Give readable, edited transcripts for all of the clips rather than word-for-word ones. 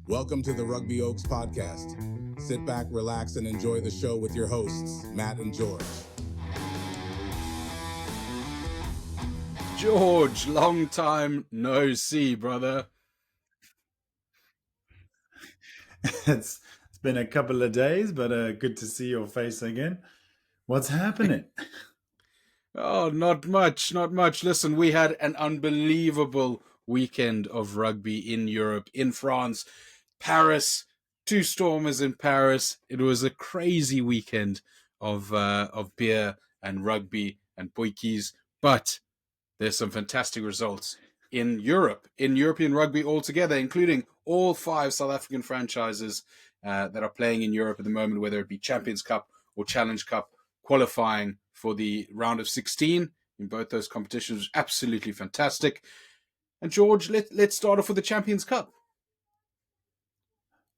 Welcome to the Rugby Oaks podcast. Sit back, relax, and enjoy the show with your hosts, Matt and George. George, long time no see, brother. It's been a couple of days, but good to see your face again. What's happening? Oh, not much. Listen, we had an unbelievable weekend of rugby in Europe, in France, Paris, 2 Stormers in Paris. It was a crazy weekend of beer and rugby and boykies, but there's some fantastic results in Europe, in European rugby altogether, including all 5 South African franchises that are playing in Europe at the moment, whether it be Champions Cup or Challenge Cup, qualifying for the round of 16 in both those competitions. Absolutely fantastic. And George, let's start off with the Champions Cup.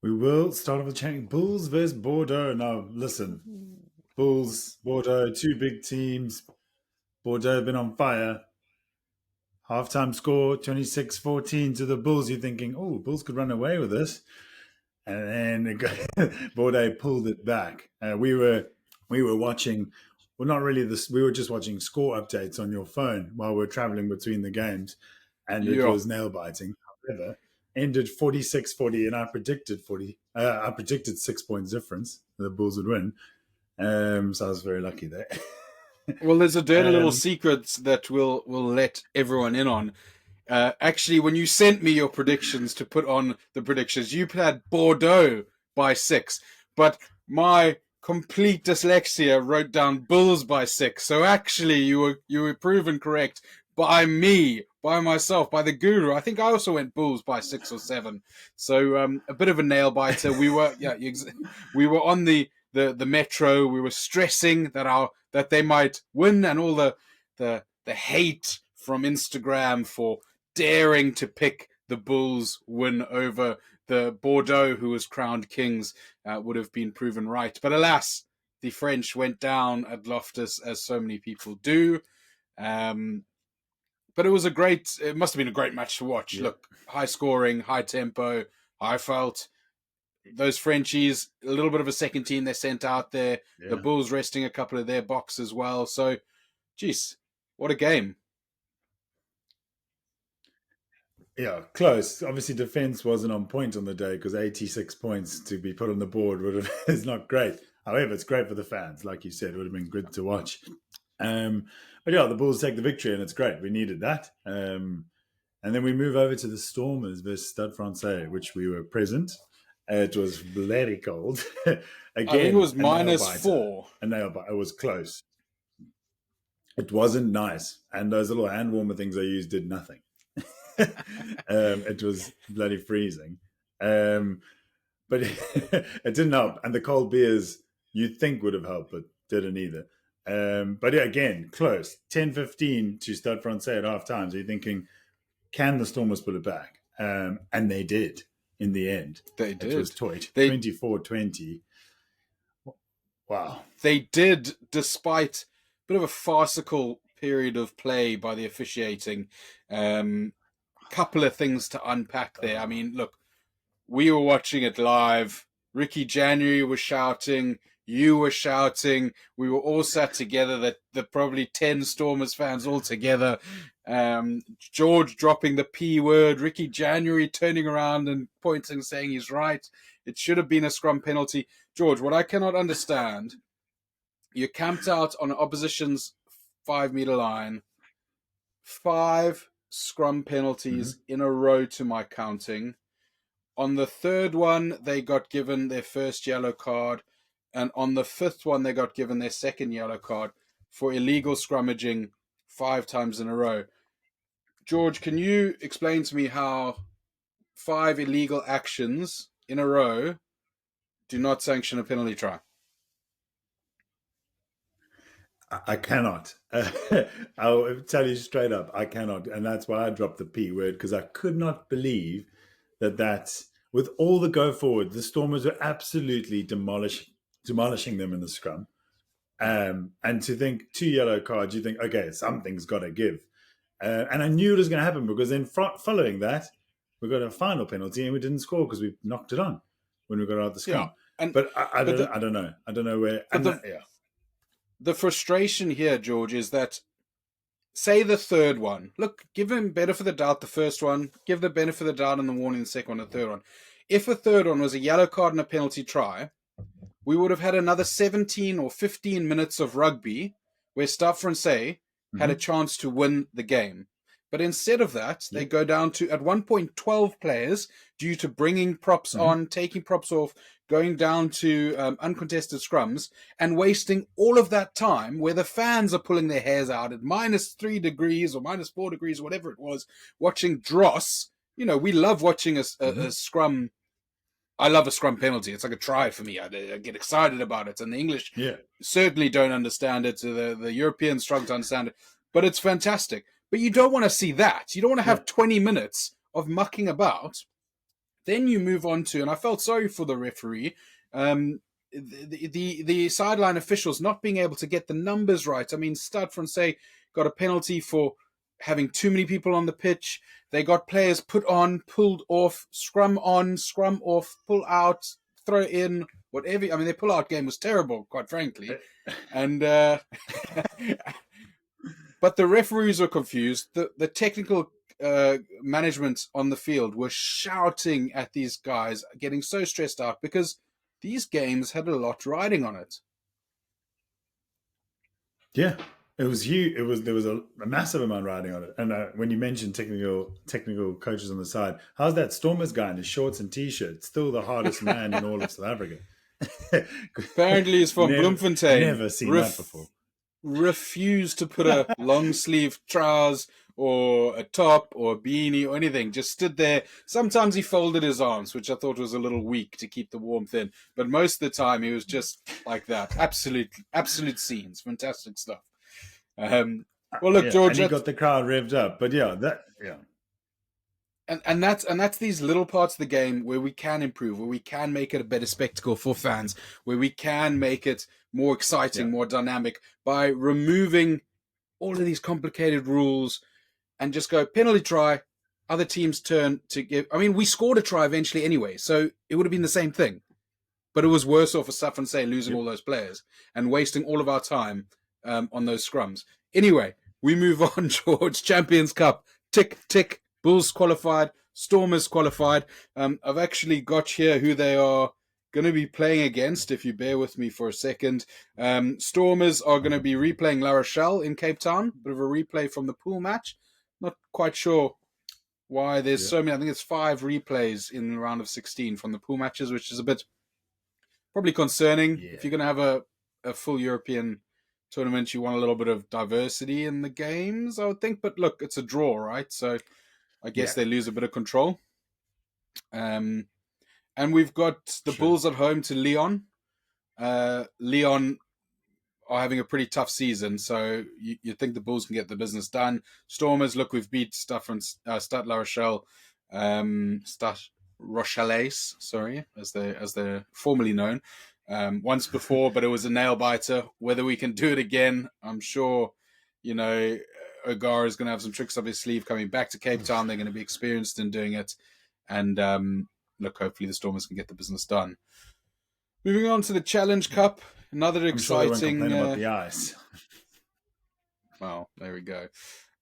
We will start off with Bulls versus Bordeaux. Now, listen, Bulls, Bordeaux, 2 big teams. Bordeaux have been on fire. Halftime score, 26-14 to the Bulls. You're thinking, oh, Bulls could run away with this. And then Bordeaux pulled it back. We were watching, well, not really this. We were just watching score updates on your phone while we're traveling between the games. And it was nail-biting. However, ended 46-40, and I predicted 40. I predicted 6 points difference. The Bulls would win. So I was very lucky there. Well, there's a dirty little secret that we'll let everyone in on. Actually, when you sent me your predictions to put on the predictions, you had Bordeaux by 6, but my complete dyslexia wrote down Bulls by 6. So actually, you were proven correct by me, by myself, by the guru. I think I also went Bulls by 6 or 7. So a bit of a nail biter. We were on the metro. We were stressing that they might win, and all the hate from Instagram for daring to pick the Bulls win over the Bordeaux, who was crowned kings, would have been proven right. But alas, the French went down at Loftus, as so many people do. But it must have been a great match to watch. Yeah. Look, high scoring, high tempo, I felt. Those Frenchies, a little bit of a second team they sent out there. Yeah. The Bulls resting a couple of their bocks as well. So, geez, what a game. Yeah, close. Obviously, defense wasn't on point on the day because 86 points to be put on the board is not great. However, it's great for the fans. Like you said, it would have been good to watch. But yeah, the Bulls take the victory, and it's great. We needed that. And then we move over to the Stormers versus Stade Francais, which we were present. It was very cold. Again, I think it was -4. It was close. It wasn't nice. And those little hand warmer things I used did nothing. It was bloody freezing. But it didn't help. And the cold beers you'd think would have helped, but didn't either. But yeah, again, close. 10-15 to Stade Francais at halftime. So you're thinking, can the Stormers put it back? And they did. In the end, they did. It was tight. 24-20. Wow. They did, despite a bit of a farcical period of play by the officiating. Couple of things to unpack there. I mean, look, we were watching it live. Rugby Championships was shouting. You were shouting. We were all sat together. The probably 10 Stormers fans all together. George dropping the P word. Rugby Championships turning around and pointing, saying he's right. It should have been a scrum penalty. George, what I cannot understand, you camped out on opposition's 5-meter line. 5 scrum penalties in a row to my counting. On the 3rd one, they got given their first yellow card. And on the 5th one, they got given their 2nd yellow card for illegal scrummaging 5 times in a row. George, can you explain to me how 5 illegal actions in a row do not sanction a penalty try? I cannot. I'll tell you straight up, I cannot. And that's why I dropped the P word, because I could not believe that with all the go forward, the Stormers were absolutely demolishing them in the scrum. And to think 2 yellow cards, you think, okay, something's got to give. And I knew it was going to happen because then following that, we got a final penalty and we didn't score because we knocked it on when we got out of the scrum. And but I don't know. I don't know where. The frustration here, George, is that, say the third one. Look, give him benefit of the doubt the first one. Give the benefit of the doubt and the warning the second one, the third one. If the third one was a yellow card and a penalty try, we would have had another 17 or 15 minutes of rugby where Stade Francais had a chance to win the game. But instead of that, they go down to, at one point, 12 players due to bringing props on, taking props off, going down to uncontested scrums, and wasting all of that time where the fans are pulling their hairs out at -3 degrees or -4 degrees, whatever it was, watching dross. You know, we love watching a scrum. I love a scrum penalty. It's like a try for me. I get excited about it. And the English certainly don't understand it. The Europeans struggle to understand it. But it's fantastic. But you don't want to see that. You don't want to have 20 minutes of mucking about. Then you move on to, and I felt sorry for the referee, the sideline officials not being able to get the numbers right. I mean, Stade Francais got a penalty for having too many people on the pitch. They got players put on, pulled off, scrum on, scrum off, pull out, throw in, whatever. I mean, their pull-out game was terrible, quite frankly. And but the referees were confused. The technical management on the field were shouting at these guys, getting so stressed out because these games had a lot riding on it. Yeah. It was huge. There was a massive amount riding on it. And when you mentioned technical coaches on the side, how's that Stormers guy in his shorts and t-shirt? Still the hardest man in all of South Africa. Apparently he's from Bloemfontein. Never seen that before. Refused to put a long sleeve trousers or a top or a beanie or anything. Just stood there. Sometimes he folded his arms, which I thought was a little weak to keep the warmth in. But most of the time he was just like that. Absolute scenes. Fantastic stuff. Well, look, George, and he got the crowd revved up. But and that's these little parts of the game where we can improve, where we can make it a better spectacle for fans, where we can make it more exciting, more dynamic by removing all of these complicated rules and just go penalty try. Other teams turn to give. I mean, we scored a try eventually anyway, so it would have been the same thing, but it was worse off for Stade Francais losing all those players and wasting all of our time on those scrums. Anyway, we move on, George. Champions Cup. Tick, tick. Bulls qualified. Stormers qualified. I've actually got here who they are going to be playing against, if you bear with me for a second. Stormers are going to be replaying La Rochelle in Cape Town. Bit of a replay from the pool match. Not quite sure why there's so many. I think it's 5 replays in the round of 16 from the pool matches, which is a bit probably concerning. If you're going to have a full European tournament, you want a little bit of diversity in the games, I would think. But look, it's a draw, right? So I guess they lose a bit of control. And we've got the Bulls at home to Lyon. Lyon are having a pretty tough season, so you think the Bulls can get the business done. Stormers, look, we've beat Stade La Rochelle, Stade Rochellais, sorry, as they're formerly known, once before, but it was a nail biter. Whether we can do it again, I'm sure, O'Gara is going to have some tricks up his sleeve coming back to Cape Town. They're going to be experienced in doing it. And look, hopefully the Stormers can get the business done. Moving on to the Challenge Cup, another exciting. Sure about the ice. Well, there we go.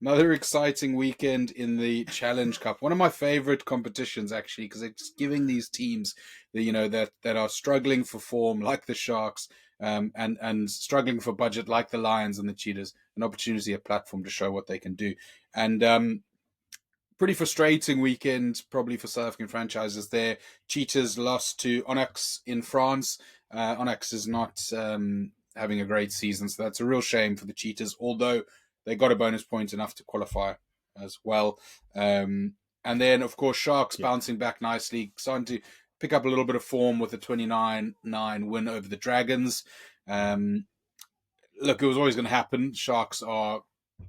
Another exciting weekend in the Challenge Cup. One of my favorite competitions, actually, because it's giving these teams that are struggling for form, like the Sharks, and struggling for budget, like the Lions and the Cheetahs, an opportunity, a platform to show what they can do. And pretty frustrating weekend, probably for South African franchises there. Cheetahs lost to Onyx in France. Onyx is not having a great season, so that's a real shame for the Cheetahs, although they got a bonus point enough to qualify as well. And then, of course, Sharks bouncing back nicely, starting to pick up a little bit of form with a 29-9 win over the Dragons. Look, it was always going to happen. Sharks are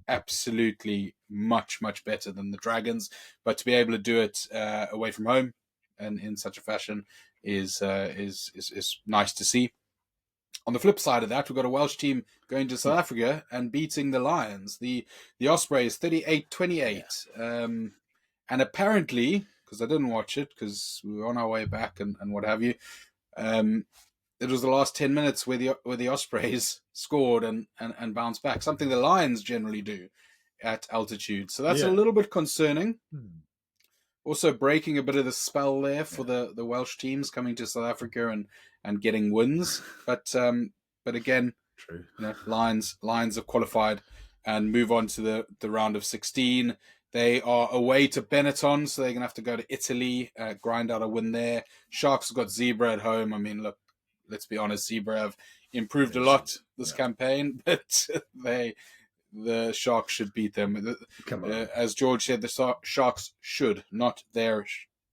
absolutely much, much better than the Dragons, but to be able to do it away from home and in such a fashion is nice to see. On the flip side of that, we've got a Welsh team going to South Africa and beating the Lions. The Ospreys 38-28. And apparently because I didn't watch it because we were on our way back and what have you. It was the last 10 minutes where the Ospreys scored and bounced back, something the Lions generally do at altitude. So that's a little bit concerning. Also breaking a bit of the spell there for the Welsh teams coming to South Africa and getting wins. But again, True. Lions have qualified and move on to the round of 16. They are away to Benetton, so they're going to have to go to Italy, grind out a win there. Sharks have got Zebra at home. I mean, look, let's be honest, Zebra have improved a lot this campaign, but the Sharks should beat them. Come on. As George said, the Sharks should, not their.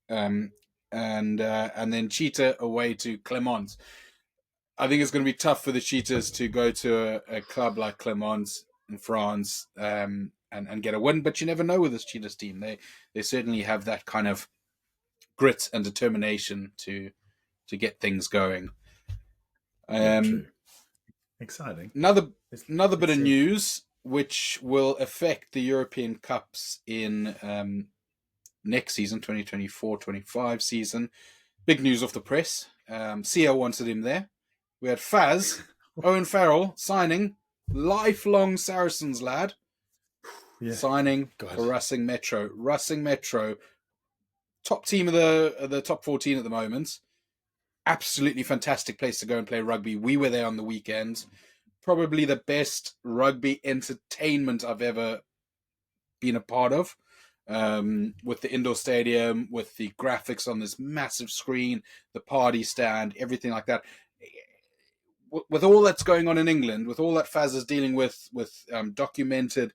And then Cheetah away to Clermont. I think it's going to be tough for the Cheetahs to go to a club like Clermont in France and get a win, but you never know with this Cheetahs team. They certainly have that kind of grit and determination to get things going. Exciting. Another bit of news which will affect the European Cups in next season, 2024-25 season. Big news off the press. Sia wanted him there. We had Faz, Owen Farrell, signing, lifelong Saracens lad, signing for Racing Metro. Racing Metro, top team of the top 14 at the moment. Absolutely fantastic place to go and play rugby. We were there on the weekend. Probably the best rugby entertainment I've ever been a part of. With the indoor stadium, with the graphics on this massive screen, the party stand, everything like that. With all that's going on in England, with all that Faz is dealing with documented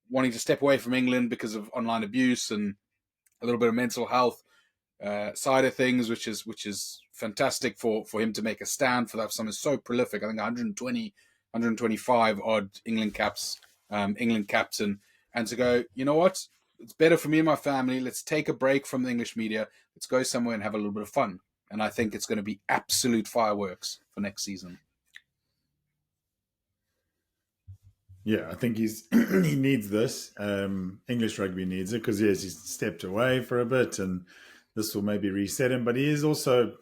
wanting to step away from England because of online abuse and a little bit of mental health side of things, which is fantastic for him to make a stand for that. Someone so prolific. I think 125 odd England caps, England captain, and to go, you know what? It's better for me and my family. Let's take a break from the English media. Let's go somewhere and have a little bit of fun. And I think it's going to be absolute fireworks for next season. Yeah, I think he needs this. English rugby needs it because, he's stepped away for a bit and this will maybe reset him. But he is also,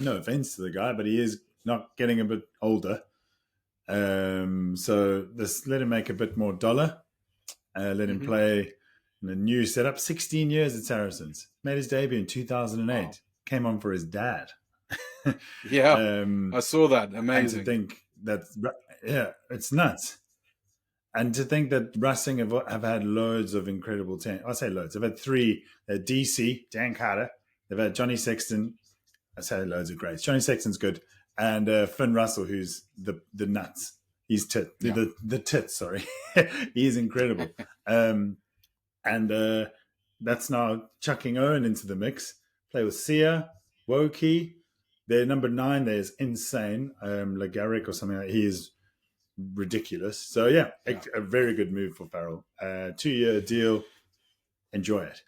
no offense to the guy, but he is not getting a bit older. So this let him make a bit more dollar. Let him play in a new setup. 16 years at Saracens. Made his debut in 2008. Wow. Came on for his dad. I saw that. Amazing. And to think that, it's nuts. And to think that Racing have had loads of incredible talent. I say loads. They've had three. DC, Dan Carter. They've had Johnny Sexton. I say loads of greats. Johnny Sexton's good. And Finn Russell, who's the nuts. He's the tits, sorry. He's incredible. And that's now chucking Owen into the mix. Play with Sia, Woki. Their number 9 there is insane. Lagaric or something like that. He is ridiculous. So, a very good move for Farrell. 2-year deal. Enjoy it.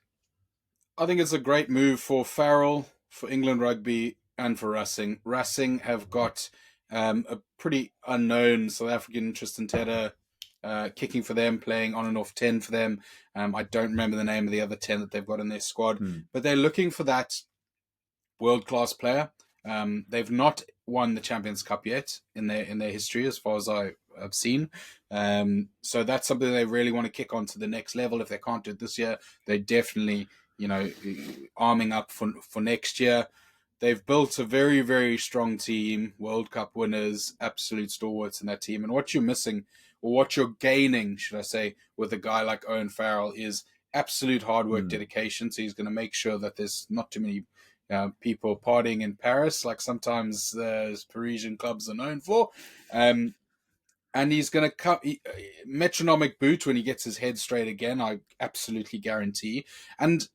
I think it's a great move for Farrell, for England Rugby, and for Racing. Racing have got a pretty unknown South African Tristan Tedder kicking for them, playing on and off 10 for them. I don't remember the name of the other 10 that they've got in their squad, but they're looking for that world-class player. They've not won the Champions Cup yet in their history, as far as I have seen. So that's something they really want to kick on to the next level. If they can't do it this year, they definitely, arming up for next year. They've built a very, very strong team, World Cup winners, absolute stalwarts in that team. And what you're missing, or what you're gaining, should I say, with a guy like Owen Farrell is absolute hard work, dedication. So he's going to make sure that there's not too many people partying in Paris, like sometimes those Parisian clubs are known for. And he's going to cut metronomic boot when he gets his head straight again, I absolutely guarantee. And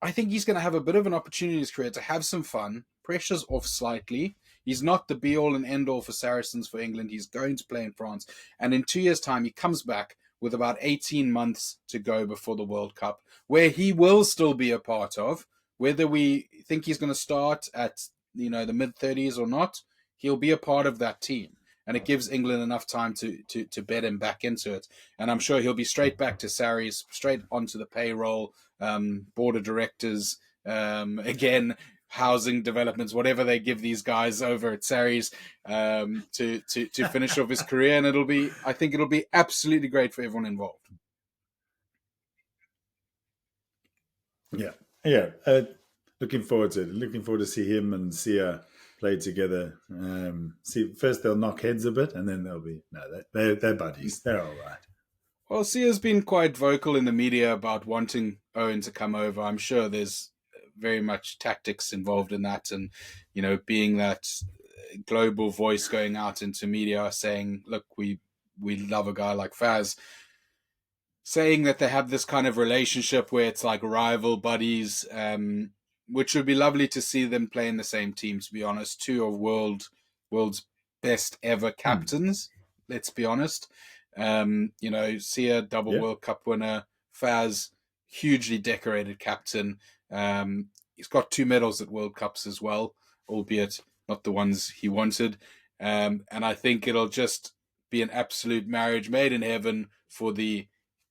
I think he's going to have a bit of an opportunity in his career to have some fun. Pressure's off slightly. He's not the be-all and end-all for Saracens for England. He's going to play in France. And in 2 years' time, he comes back with about 18 months to go before the World Cup, where he will still be a part of. Whether we think he's going to start at the mid-30s or not, he'll be a part of that team. And it gives England enough time to bed him back into it. And I'm sure he'll be straight back to Sarries, straight onto the payroll, board of directors, Again, housing developments, whatever they give these guys over at Sarries, to finish off his career. And I think it'll be absolutely great for everyone involved. Yeah. Looking forward to it. Looking forward to see him and Sia play together. See, first they'll knock heads a bit, and then they'll be they're buddies. They're all right. Well, Sia's been quite vocal in the media about wanting Owen to come over. I'm sure there's very much tactics involved in that, and being that global voice going out into media saying, "Look, we love a guy like Faz." Saying that they have this kind of relationship where it's like rival buddies, which would be lovely to see them play in the same team, to be honest. Two of world's best ever captains, let's be honest. Sia, double World Cup winner, Faz, hugely decorated captain. He's got 2 medals at World Cups as well, albeit not the ones he wanted. And I think it'll just be an absolute marriage made in heaven for the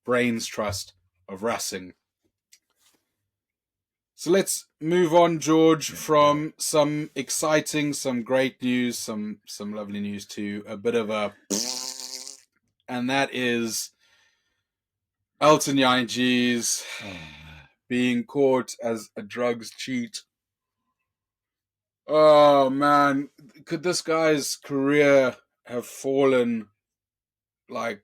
brains trust of Rassie. So let's move on, George, from some exciting, some great news, some lovely news to a bit of a, and that is Elton Jantjie being caught as a drugs cheat. Oh man, could this guy's career have fallen like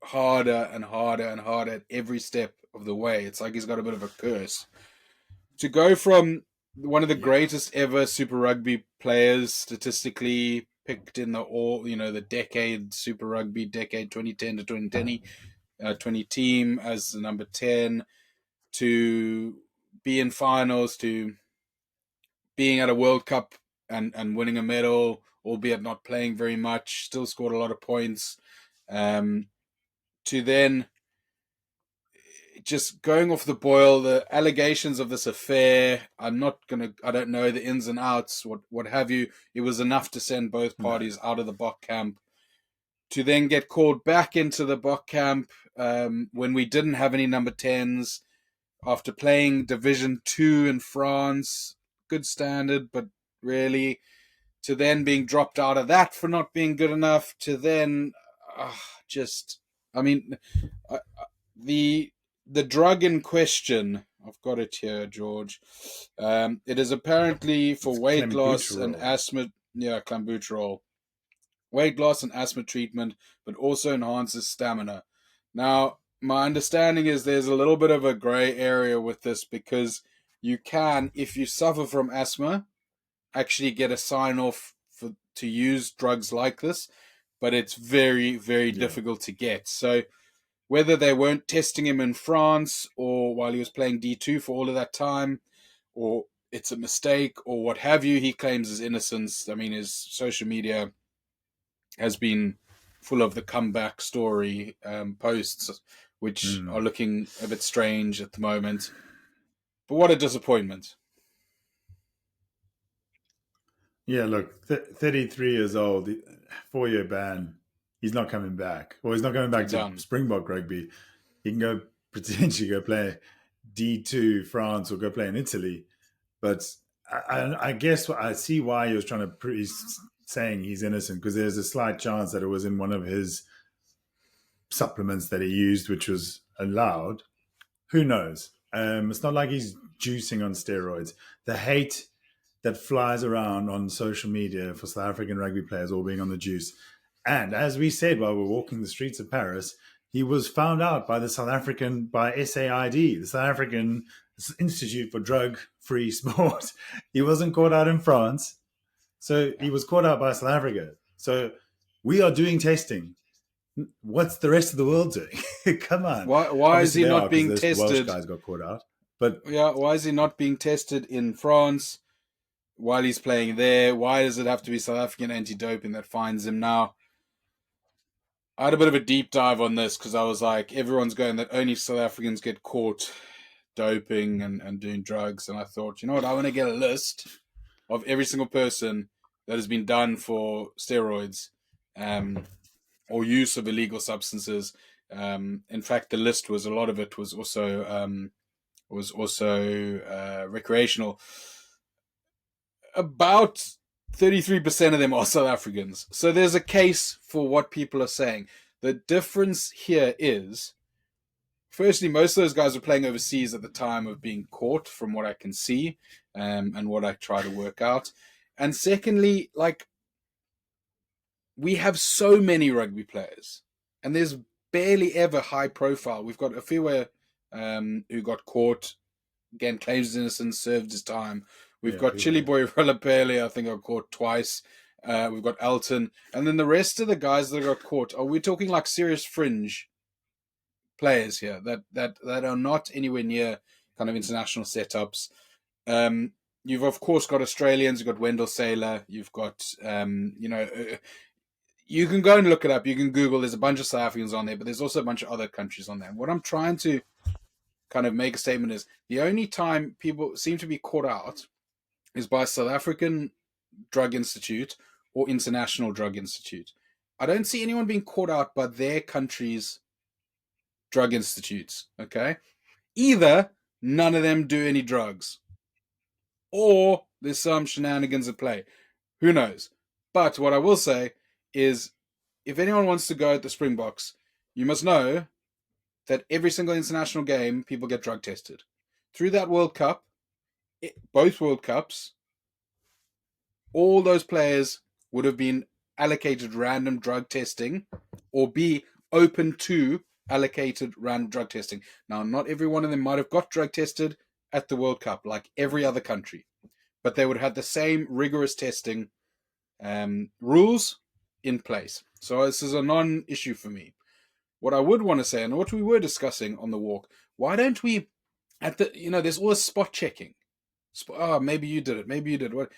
harder and harder and harder at every step of the way? It's like he's got a bit of a curse. To go from one of the greatest ever Super Rugby players, statistically picked in the decade Super Rugby, decade 2010 to 2020, 20 team as the number 10, to be in finals, to being at a World Cup and winning a medal, albeit not playing very much, still scored a lot of points, to then just going off the boil, the allegations of this affair, I don't know the ins and outs, what have you. It was enough to send both parties out of the Bok camp, to then get called back into the Bok camp when we didn't have any number 10s, after playing Division 2 in France, good standard, but really, to then being dropped out of that for not being good enough, to then the drug in question, I've got it here, George. It is apparently for weight loss and asthma. Yeah, clenbuterol. Weight loss and asthma treatment, but also enhances stamina. Now, my understanding is there's a little bit of a grey area with this, because you can, if you suffer from asthma, actually get a sign-off to use drugs like this, but it's very, very difficult to get. So whether they weren't testing him in France or while he was playing D2 for all of that time, or it's a mistake or what have you, he claims his innocence. I mean, his social media has been full of the comeback story posts, which are looking a bit strange at the moment. But what a disappointment. Yeah, look, 33 years old, 4-year ban. He's not coming back. Well, he's not coming back to Springbok rugby. He can potentially go play D2 France or go play in Italy. But I guess I see why he was he's saying he's innocent, because there's a slight chance that it was in one of his supplements that he used, which was allowed. Who knows? It's not like he's juicing on steroids. The hate that flies around on social media for South African rugby players all being on the juice. And as we said while we were walking the streets of Paris, he was found out by by SAID, the South African Institute for Drug-Free Sport. He wasn't caught out in France. So he was caught out by South Africa. So we are doing testing. What's the rest of the world doing? Come on. Why is he not being tested? Welsh guys got caught out. But yeah, why is he not being tested in France while he's playing there? Why does it have to be South African anti-doping that finds him now? I had a bit of a deep dive on this, because I was like, everyone's going that only South Africans get caught doping and doing drugs. And I thought, you know what, I want to get a list of every single person that has been done for steroids or use of illegal substances. In fact, the list was, a lot of it was also was also recreational. About 33% of them are South Africans. So there's a case for what people are saying. The difference here is, firstly, most of those guys were playing overseas at the time of being caught, from what I can see, and what I try to work out. And secondly, like, we have so many rugby players, and there's barely ever high profile. We've got a few who got caught, again, claims his innocence, served his time. We've got Chili Boy Relapele, I think, got caught twice. We've got Elton. And then the rest of the guys that got caught, we're talking like serious fringe players here that are not anywhere near kind of international setups. You've, of course, got Australians. You've got Wendell Saylor. You've got, you can go and look it up. You can Google. There's a bunch of South Africans on there, but there's also a bunch of other countries on there. And what I'm trying to kind of make a statement is, the only time people seem to be caught out is by South African Drug Institute or International Drug Institute. I don't see anyone being caught out by their country's drug institutes, okay? Either none of them do any drugs, or there's some shenanigans at play. Who knows? But what I will say is, if anyone wants to go at the Springboks, you must know that every single international game, people get drug tested. Through that World Cup, both World Cups, all those players would have been allocated random drug testing, or be open to allocated random drug testing. Now, not every one of them might have got drug tested at the World Cup, like every other country, but they would have the same rigorous testing rules in place. So this is a non-issue for me. What I would want to say, and what we were discussing on the walk, why don't we, there's always spot checking. Maybe you did it. Maybe you did. What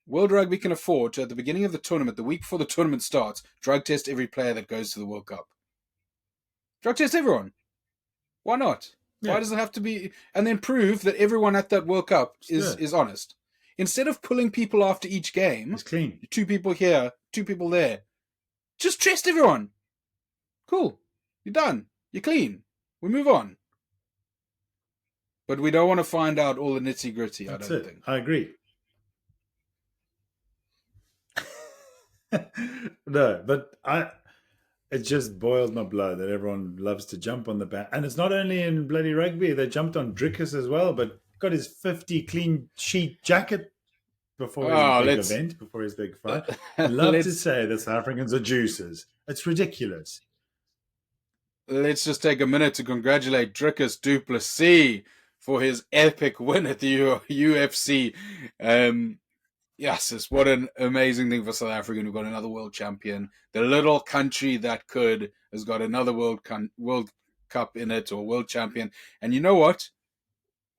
World Rugby can afford to, at the beginning of the tournament, the week before the tournament starts, drug test every player that goes to the World Cup. Drug test everyone. Why not? Yeah. Why does it have to be? And then prove that everyone at that World Cup is honest. Instead of pulling people after each game, it's clean. 2 people here, 2 people there. Just test everyone. Cool. You're done. You're clean. We move on. But we don't want to find out all the nitty gritty, I don't think. I agree. No, but it just boiled my blood that everyone loves to jump on the back. And it's not only in bloody rugby, they jumped on Drickus as well, but got his 50 clean sheet jacket before his big fight. I love to say that South Africans are juicers. It's ridiculous. Let's just take a minute to congratulate Drickus du Plessis for his epic win at the UFC. Yes, what an amazing thing for South Africa. We've got another world champion. The little country that could has got another World Cup in it, or world champion. And you know what?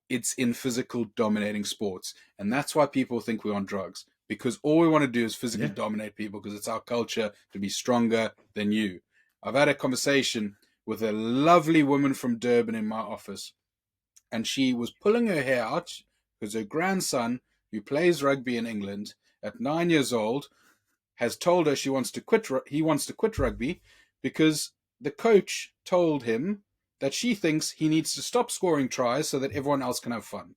It's in physical dominating sports. And that's why people think we're on drugs. Because all we want to do is physically dominate people, because it's our culture to be stronger than you. I've had a conversation with a lovely woman from Durban in my office. And she was pulling her hair out because her grandson, who plays rugby in England at 9 years old, has told her he wants to quit rugby because the coach told him that she thinks he needs to stop scoring tries so that everyone else can have fun.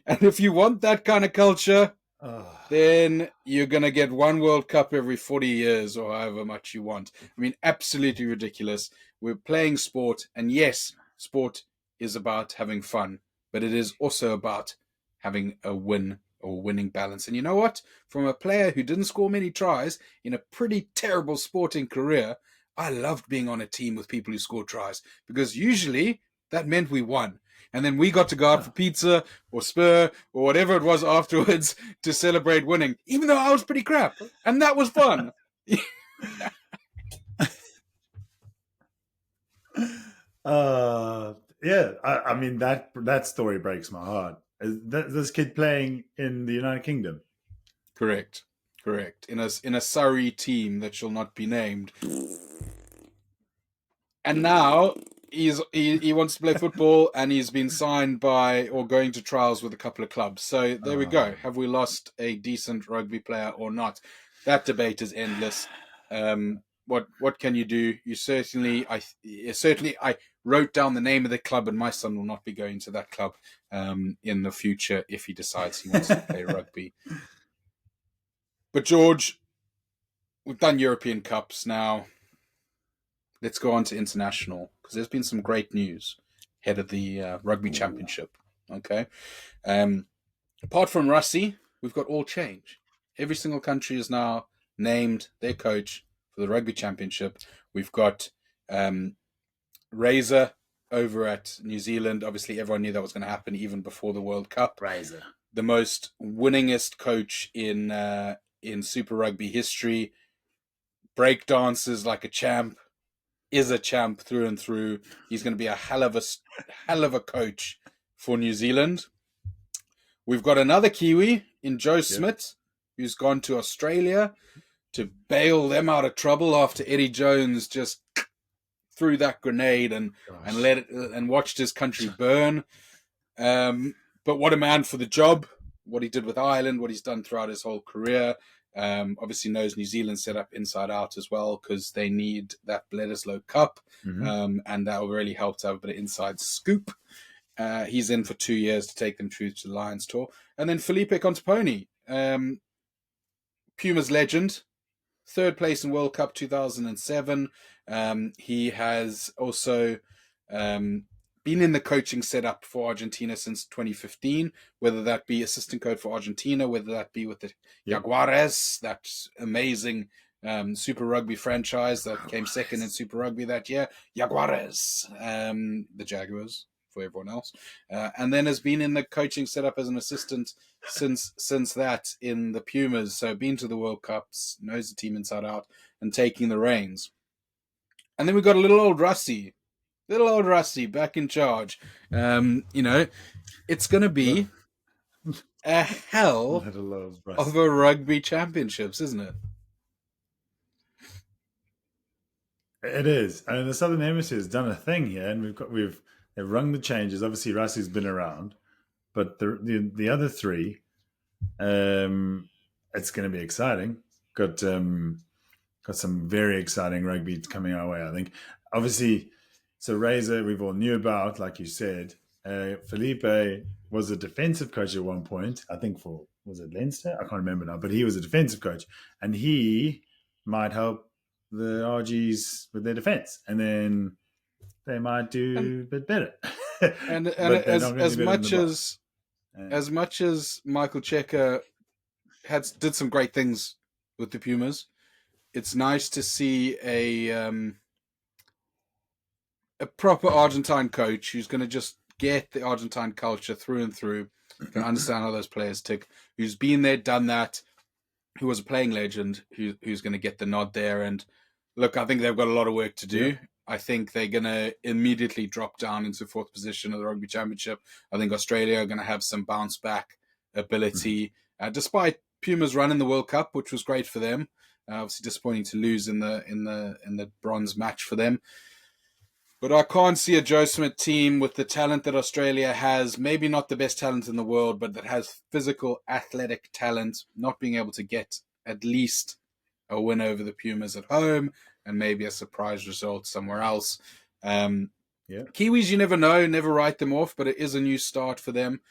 And if you want that kind of culture, then you're going to get one World Cup every 40 years or however much you want. I mean, absolutely ridiculous. We're playing sport, and yes, sport is about having fun, but it is also about having a win or winning balance. And you know what? From a player who didn't score many tries in a pretty terrible sporting career, I loved being on a team with people who scored tries, because usually that meant we won. And then we got to go out for pizza or spur or whatever it was afterwards to celebrate winning, even though I was pretty crap. And that was fun. I mean, that story breaks my heart. This kid playing in the United Kingdom. Correct. In a Surrey team that shall not be named. And now he wants to play football, and he's been signed by or going to trials with a couple of clubs. So there we go. Have we lost a decent rugby player or not? That debate is endless. What can you do? You certainly, I wrote down the name of the club, and my son will not be going to that club in the future if he decides he wants to play rugby. But George, we've done European Cups now. Let's go on to international, because there's been some great news ahead of the Rugby Championship. Okay. Apart from Rassie, we've got all change. Every single country is now named their coach for the Rugby Championship. We've got Razor over at New Zealand. Obviously, everyone knew that was going to happen even before the World Cup. Razor, the most winningest coach in Super Rugby history. Break dances like a champ. Is a champ through and through. He's going to be a hell of a coach for New Zealand. We've got another Kiwi in Joe Smith, who's gone to Australia to bail them out of trouble after Eddie Jones just threw that grenade and let it and watched his country burn. But what a man for the job! What he did with Ireland, what he's done throughout his whole career. Obviously knows New Zealand set up inside out as well, because they need that Bledisloe Cup, and that will really help to have a bit of inside scoop. He's in for 2 years to take them through to the Lions Tour. And then Felipe Contepone, Pumas legend, 3rd place in World Cup 2007. He has also been in the coaching setup for Argentina since 2015, whether that be assistant coach for Argentina, whether that be with the Jaguares, that amazing Super Rugby franchise that came second in Super Rugby that year. Jaguares, the Jaguars for everyone else. And then has been in the coaching setup as an assistant since that in the Pumas. So been to the World Cups, knows the team inside out, and taking the reins. And then we've got little old Rassie back in charge. It's going to be a hell of a Rugby Championships, isn't it? It is. I mean, the Southern Hemisphere has done a thing here, and they've rung the changes. Obviously, Rassie's been around, but the other three, it's going to be exciting. Got some very exciting rugby coming our way, I think. Obviously, so Razor, we've all knew about, like you said. Felipe was a defensive coach at one point, I think was it Leinster? I can't remember now, but he was a defensive coach, and he might help the RGs with their defense, and then they might do a bit better. And as much as Michael Cheika did some great things with the Pumas, it's nice to see a proper Argentine coach who's going to just get the Argentine culture through and through, can understand how those players tick, who's been there, done that, who was a playing legend, who's going to get the nod there. And look, I think they've got a lot of work to do. Yeah. I think they're going to immediately drop down into 4th position of the Rugby Championship. I think Australia are going to have some bounce back ability, despite Pumas running the World Cup, which was great for them. Obviously disappointing to lose in the bronze match for them. But I can't see a Joe Smith team with the talent that Australia has, maybe not the best talent in the world, but that has physical, athletic talent, not being able to get at least a win over the Pumas at home and maybe a surprise result somewhere else. Kiwis, you never know, never write them off, but it is a new start for them.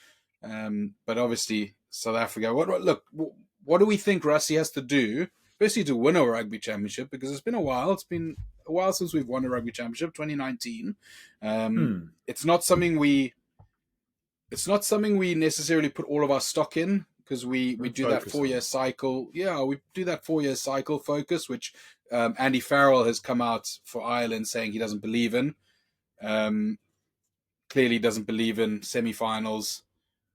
But obviously, South Africa, what do we think Rassie has to do, especially to win a Rugby Championship? Because it's been a while. It's been a while since we've won a Rugby Championship, 2019. It's not something we necessarily put all of our stock in, because we do that 4-year cycle. Yeah, we do that 4-year cycle focus, which Andy Farrell has come out for Ireland saying he doesn't believe in. Clearly doesn't believe in semi-finals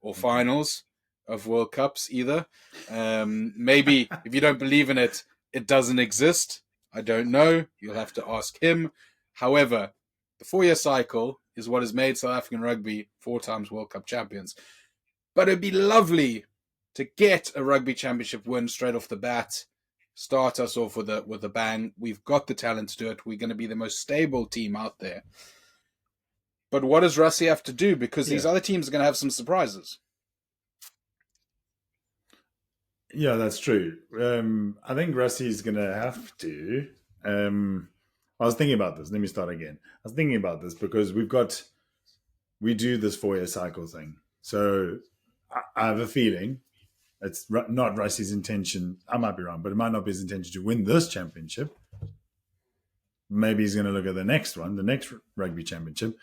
or finals of World Cups either. Maybe if you don't believe in it, it doesn't exist. I don't know. You'll have to ask him. However, the 4-year cycle is what has made South African rugby 4 times World Cup champions. But it'd be lovely to get a Rugby Championship win straight off the bat, start us off with a bang. We've got the talent to do it. We're going to be the most stable team out there. But what does Rassie have to do? Because these other teams are going to have some surprises. Yeah, that's true. I think Rassie's going to have to. I was thinking about this. Let me start again. I was thinking about this because we do this 4-year cycle thing. So I have a feeling it's not Rassie's intention. I might be wrong, but it might not be his intention to win this championship. Maybe he's going to look at the next one, the next Rugby Championship.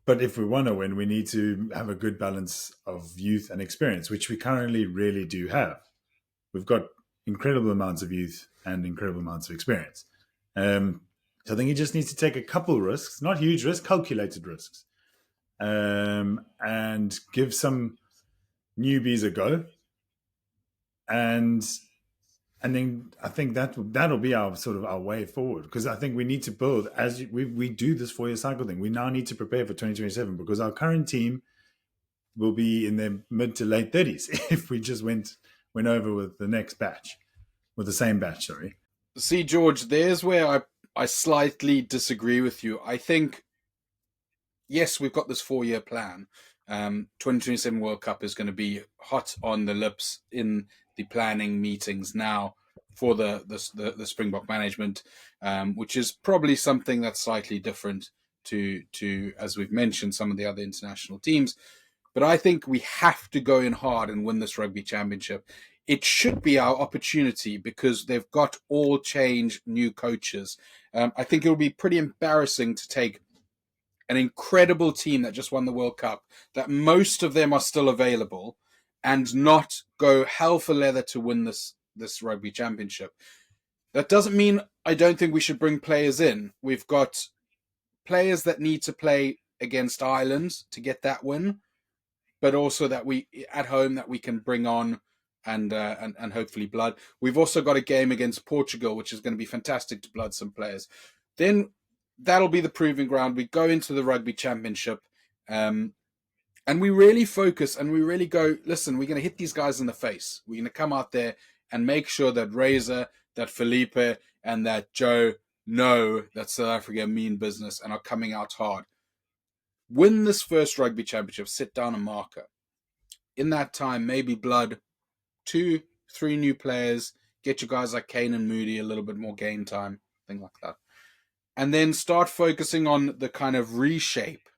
But if we want to win, we need to have a good balance of youth and experience, which we currently really do have. We've got incredible amounts of youth and incredible amounts of experience. So I think he just needs to take a couple risks, not huge risks, calculated risks, and give some newbies a go. And then I think that'll be our sort of our way forward, because I think we need to build as we do this 4-year cycle thing. We now need to prepare for 2027 because our current team will be in their mid to late 30s if we just went over with the next batch, with the same batch. Sorry. See, George, there's where I slightly disagree with you. I think, yes, we've got this 4-year plan. 2027 World Cup is going to be hot on the lips in the planning meetings now for the Springbok management, which is probably something that's slightly different to, as we've mentioned, some of the other international teams. But I think we have to go in hard and win this Rugby Championship. It should be our opportunity because they've got all change new coaches. I think it'll be pretty embarrassing to take an incredible team that just won the World Cup, that most of them are still available, and not go hell for leather to win this Rugby Championship. That doesn't mean I don't think we should bring players in. We've got players that need to play against Ireland to get that win, but also that we at home that we can bring on and hopefully blood. We've also got a game against Portugal, which is going to be fantastic to blood some players. Then that'll be the proving ground. We go into the Rugby Championship, and we really focus and we really go, listen, we're going to hit these guys in the face. We're going to come out there and make sure that Razor, that Felipe, and that Joe know that South Africa mean business and are coming out hard. Win this first Rugby Championship, sit down a marker. In that time, maybe blood 2-3 new players, get your guys like Kane and Moody a little bit more game time, thing like that. And then start focusing on the kind of reshape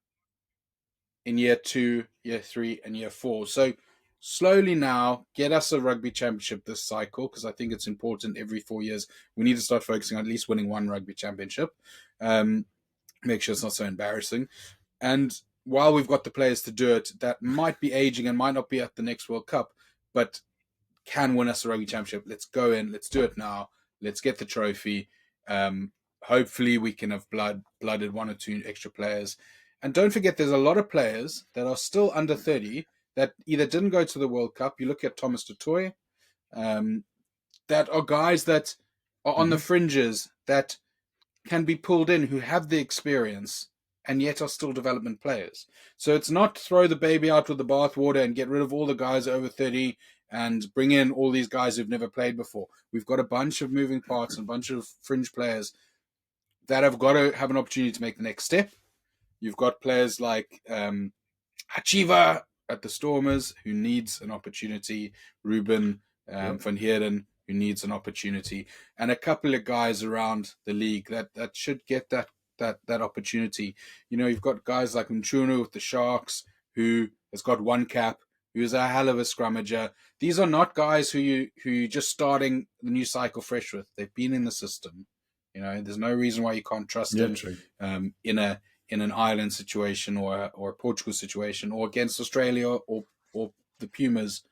in year 2, year 3, and year 4. So slowly now, get us a Rugby Championship this cycle, because I think it's important every 4 years. We need to start focusing on at least winning one Rugby Championship. Make sure it's not so embarrassing. And while we've got the players to do it, that might be aging and might not be at the next World Cup, but can win us a Rugby Championship. Let's go in. Let's do it now. Let's get the trophy. Hopefully we can have blooded 1 or 2 extra players. And don't forget, there's a lot of players that are still under 30 that either didn't go to the World Cup. You look at Thomas du Toit, that are guys that are on the fringes that can be pulled in, who have the experience and yet are still development players. So it's not throw the baby out with the bathwater and get rid of all the guys over 30 and bring in all these guys who've never played before. We've got a bunch of moving parts and a bunch of fringe players that have got to have an opportunity to make the next step. You've got players like Hachiva at the Stormers, who needs an opportunity. Ruben van Heerden, who needs an opportunity. And a couple of guys around the league that should get that opportunity. You know, you've got guys like Mchunu with the Sharks, who has got 1 cap, who's a hell of a scrummager. These are not guys who you're just starting the new cycle fresh with. They've been in the system. You know, there's no reason why you can't trust them in an Ireland situation or a Portugal situation, or against Australia or the Pumas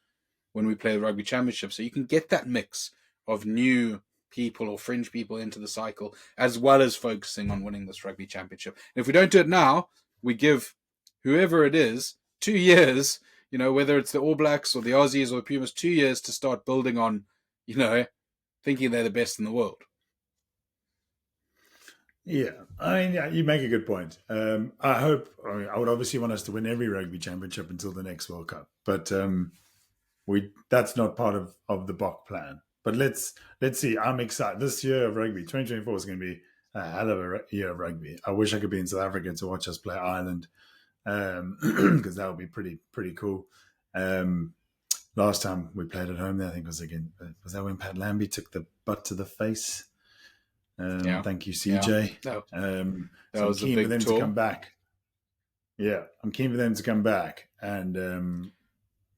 when we play the Rugby Championship. So you can get that mix of new people or fringe people into the cycle, as well as focusing on winning this Rugby Championship. And if we don't do it now, we give whoever it is 2 years, you know, whether it's the All Blacks or the Aussies or the Pumas, 2 years to start building on, you know, thinking they're the best in the world. Yeah, I mean, yeah, you make a good point. I would obviously want us to win every Rugby Championship until the next World Cup, but that's not part of the Bok plan. But let's see. I'm excited. This year of rugby, 2024, is going to be a hell of a year of rugby. I wish I could be in South Africa to watch us play Ireland, because that would be pretty cool. Last time we played at home there, I think was that when Pat Lambie took the butt to the face? Thank you, CJ. No, that So was I'm a keen for big them tour. to come back. Yeah, I'm keen for them to come back, and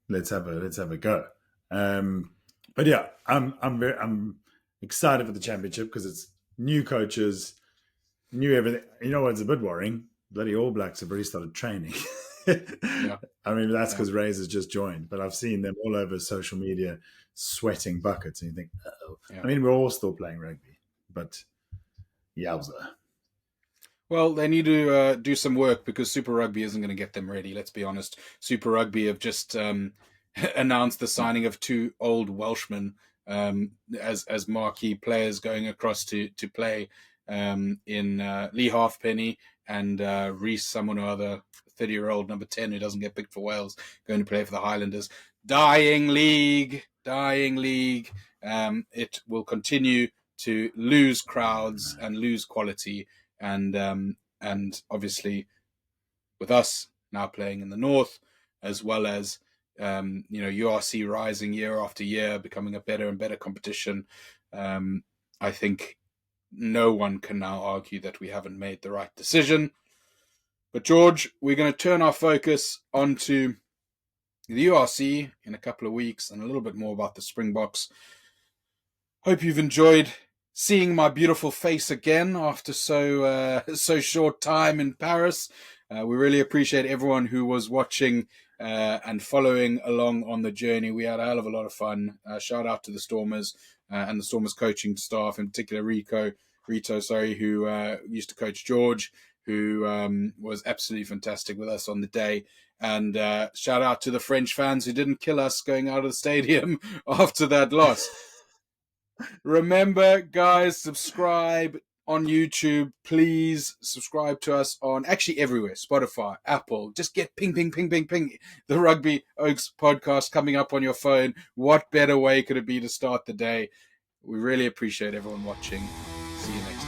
let's have a go. But yeah, I'm excited for the championship because it's new coaches, new everything. You know what's a bit worrying? Bloody All Blacks have already started training. Yeah. I mean, that's because Razor's just joined, but I've seen them all over social media sweating buckets, and you think, oh. Yeah. I mean, we're all still playing rugby, but yowza. Well, they need to do some work because Super Rugby isn't going to get them ready. Let's be honest. Super Rugby have just announced the signing of 2 old Welshmen as marquee players going across to play in Lee Halfpenny and Reece, someone or other, 30-year-old number 10 who doesn't get picked for Wales, going to play for the Highlanders. Dying league. It will continue to lose crowds and lose quality. And obviously, with us now playing in the north, as well as URC rising year after year, becoming a better and better competition, I think no one can now argue that we haven't made the right decision. But George, we're going to turn our focus onto the URC in a couple of weeks and a little bit more about the Springboks. Hope you've enjoyed seeing my beautiful face again after so short time in Paris. We really appreciate everyone who was watching and following along on the journey. We had a hell of a lot of fun. Shout out to the Stormers and the Stormers coaching staff, in particular Rito, who used to coach George, who was absolutely fantastic with us on the day. And shout out to the French fans who didn't kill us going out of the stadium after that loss. Remember, guys, subscribe on YouTube. Please subscribe to us on actually everywhere. Spotify, Apple. Just get ping. The Rugby Oaks podcast coming up on your phone. What better way could it be to start the day? We really appreciate everyone watching. See you next time.